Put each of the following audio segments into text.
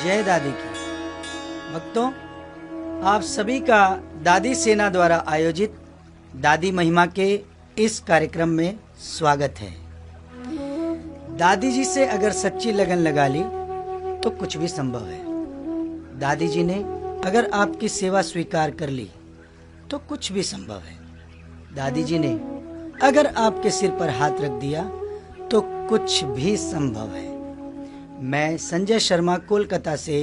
जय दादी की। भक्तों, आप सभी का दादी सेना द्वारा आयोजित दादी महिमा के इस कार्यक्रम में स्वागत है। दादी जी से अगर सच्ची लगन लगा ली तो कुछ भी संभव है। दादी जी ने अगर आपकी सेवा स्वीकार कर ली तो कुछ भी संभव है। दादी जी ने अगर आपके सिर पर हाथ रख दिया तो कुछ भी संभव है। मैं संजय शर्मा कोलकाता से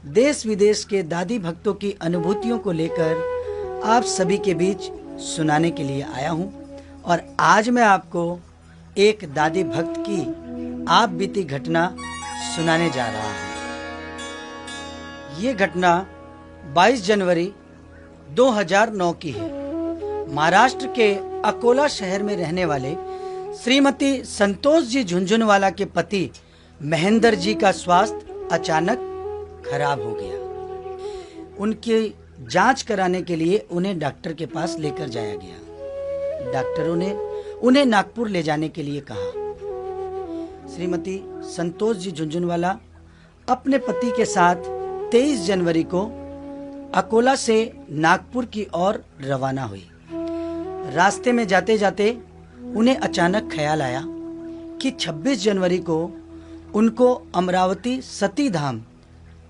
देश विदेश के दादी भक्तों की अनुभूतियों को लेकर आप सभी के बीच सुनाने के लिए आया हूं और आज मैं आपको एक दादी भक्त की आप बीती घटना सुनाने जा रहा हूं। ये घटना 22 जनवरी 2009 की है। महाराष्ट्र के अकोला शहर में रहने वाले श्रीमती संतोष जी झुंझुनवाला के पति महेंद्र जी का स्वास्थ्य अचानक खराब हो गया। उनकी जांच कराने के लिए उन्हें डॉक्टर के पास लेकर जाया गया। डॉक्टरों ने उन्हें नागपुर ले जाने के लिए कहा। श्रीमती संतोष जी झुंझुनवाला अपने पति के साथ 23 जनवरी को अकोला से नागपुर की ओर रवाना हुई। रास्ते में जाते जाते उन्हें अचानक ख्याल आया कि 26 जनवरी को उनको अमरावती सती धाम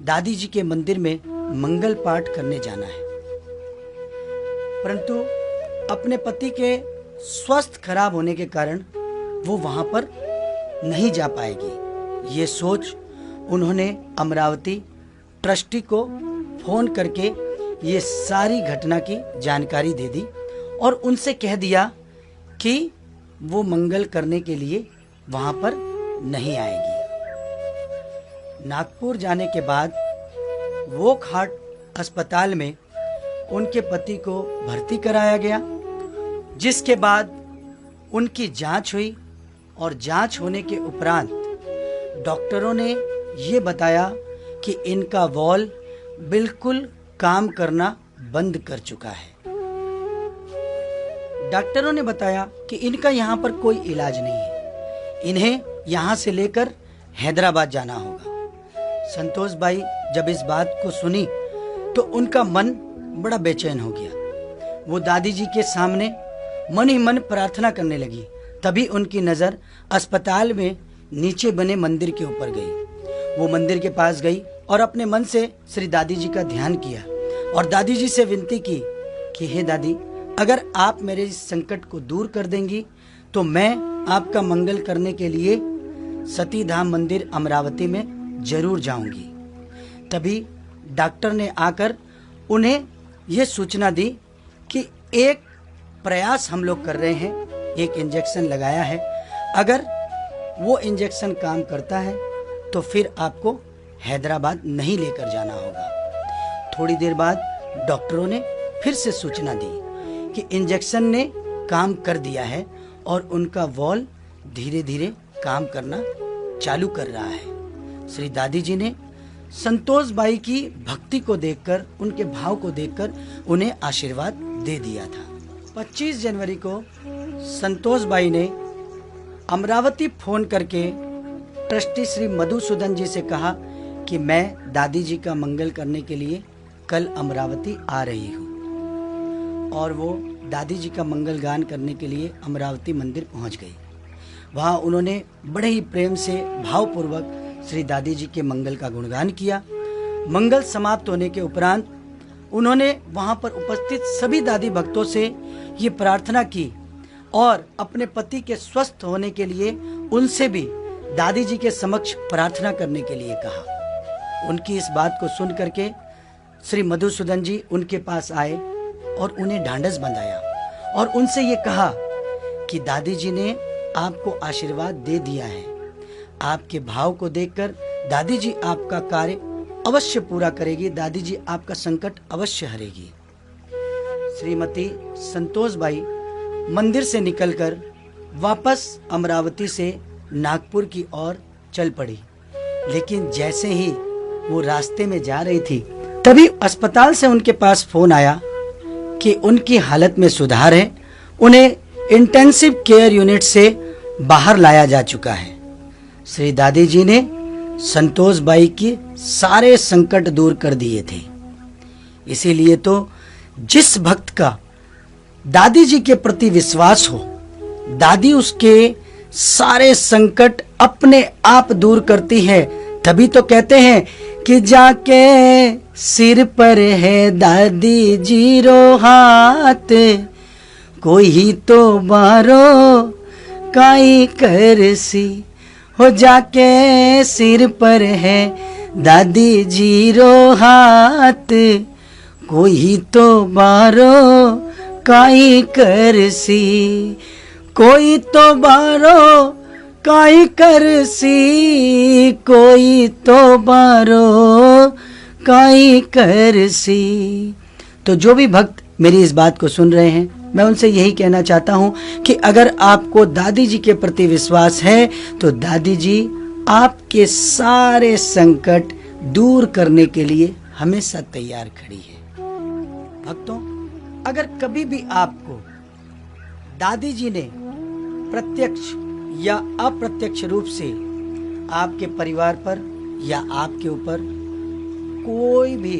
दादी जी के मंदिर में मंगल पाठ करने जाना है, परंतु अपने पति के स्वास्थ्य खराब होने के कारण वो वहां पर नहीं जा पाएगी। ये सोच उन्होंने अमरावती ट्रस्टी को फोन करके ये सारी घटना की जानकारी दे दी और उनसे कह दिया कि वो मंगल करने के लिए वहां पर नहीं आएगी। नागपुर जाने के बाद वोकहार्ट अस्पताल में उनके पति को भर्ती कराया गया, जिसके बाद उनकी जांच हुई और जांच होने के उपरांत डॉक्टरों ने ये बताया कि इनका वॉल्व बिल्कुल काम करना बंद कर चुका है। डॉक्टरों ने बताया कि इनका यहाँ पर कोई इलाज नहीं है, इन्हें यहाँ से लेकर हैदराबाद जाना होगा। संतोष भाई जब इस बात को सुनी तो उनका मन बड़ा बेचैन हो गया। वो दादी जी के सामने मन ही मन प्रार्थना करने लगी। तभी उनकी नज़र अस्पताल में नीचे बने मंदिर के ऊपर गई। वो मंदिर के पास गई और अपने मन से श्री दादी जी का ध्यान किया और दादी जी से विनती की कि हे दादी, अगर आप मेरे इस संकट को दूर कर देंगी तो मैं आपका मंगल करने के लिए सती धाम मंदिर अमरावती में जरूर जाऊंगी। तभी डॉक्टर ने आकर उन्हें यह सूचना दी कि एक प्रयास हम लोग कर रहे हैं, एक इंजेक्शन लगाया है, अगर वो इंजेक्शन काम करता है तो फिर आपको हैदराबाद नहीं लेकर जाना होगा। थोड़ी देर बाद डॉक्टरों ने फिर से सूचना दी कि इंजेक्शन ने काम कर दिया है और उनका वॉल्व धीरे धीरे काम करना चालू कर रहा है। श्री दादी जी ने संतोष बाई की भक्ति को देखकर, उनके भाव को देखकर उन्हें आशीर्वाद दे दिया था। 25 जनवरी को संतोष बाई ने अमरावती फोन करके ट्रस्टी श्री मधुसूदन जी से कहा कि मैं दादी जी का मंगल करने के लिए कल अमरावती आ रही हूँ, और वो दादी जी का मंगल गान करने के लिए अमरावती मंदिर पहुँच गई। वहाँ उन्होंने बड़े ही प्रेम से भावपूर्वक श्री दादी जी के मंगल का गुणगान किया। मंगल समाप्त होने के उपरांत उन्होंने वहां पर उपस्थित सभी दादी भक्तों से ये प्रार्थना की और अपने पति के स्वस्थ होने के लिए उनसे भी दादी जी के समक्ष प्रार्थना करने के लिए कहा। उनकी इस बात को सुन करके श्री मधुसूदन जी उनके पास आए और उन्हें ढांढस बंधाया और उनसे ये कहा कि दादी जी ने आपको आशीर्वाद दे दिया है। आपके भाव को देखकर दादी जी आपका कार्य अवश्य पूरा करेगी, दादी जी आपका संकट अवश्य हरेगी। श्रीमती संतोष बाई मंदिर से निकलकर वापस अमरावती से नागपुर की ओर चल पड़ी, लेकिन जैसे ही वो रास्ते में जा रही थी तभी अस्पताल से उनके पास फोन आया कि उनकी हालत में सुधार है, उन्हें इंटेंसिव केयर यूनिट से बाहर लाया जा चुका है। श्री दादी जी ने संतोष बाई की सारे संकट दूर कर दिए थे। इसीलिए तो जिस भक्त का दादी जी के प्रति विश्वास हो, दादी उसके सारे संकट अपने आप दूर करती है। तभी तो कहते हैं कि जाके सिर पर है दादी जी रो हाथ, कोई ही तो बारो काई करसी। हो जाके सिर पर है दादी जी रो हाथ, कोई ही तो बारो काई करसी। कोई तो बारो काई करसी, कोई तो बारो काई करसी। तो जो भी भक्त मेरी इस बात को सुन रहे हैं, मैं उनसे यही कहना चाहता हूं कि अगर आपको दादी जी के प्रति विश्वास है तो दादी जी आपके सारे संकट दूर करने के लिए हमेशा तैयार खड़ी है। भक्तों, अगर कभी भी आपको दादी जी ने प्रत्यक्ष या अप्रत्यक्ष रूप से आपके परिवार पर या आपके ऊपर कोई भी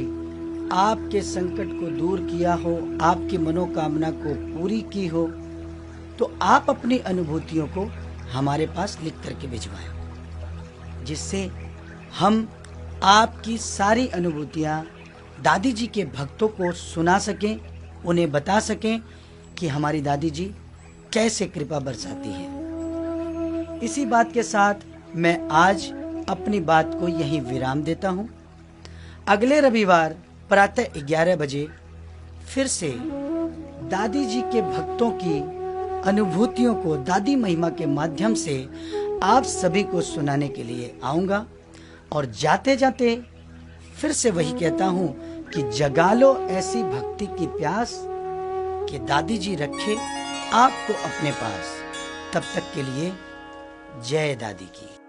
आपके संकट को दूर किया हो, आपकी मनोकामना को पूरी की हो, तो आप अपनी अनुभूतियों को हमारे पास लिख करके भिजवाएं, जिससे हम आपकी सारी अनुभूतियां दादी जी के भक्तों को सुना सकें, उन्हें बता सकें कि हमारी दादी जी कैसे कृपा बरसाती है। इसी बात के साथ मैं आज अपनी बात को यहीं विराम देता हूं। अगले रविवार प्रातः 11 बजे फिर से दादी जी के भक्तों की अनुभूतियों को दादी महिमा के माध्यम से आप सभी को सुनाने के लिए आऊंगा। और जाते जाते फिर से वही कहता हूं कि जगा लो ऐसी भक्ति की प्यास कि दादी जी रखे आपको अपने पास। तब तक के लिए जय दादी की।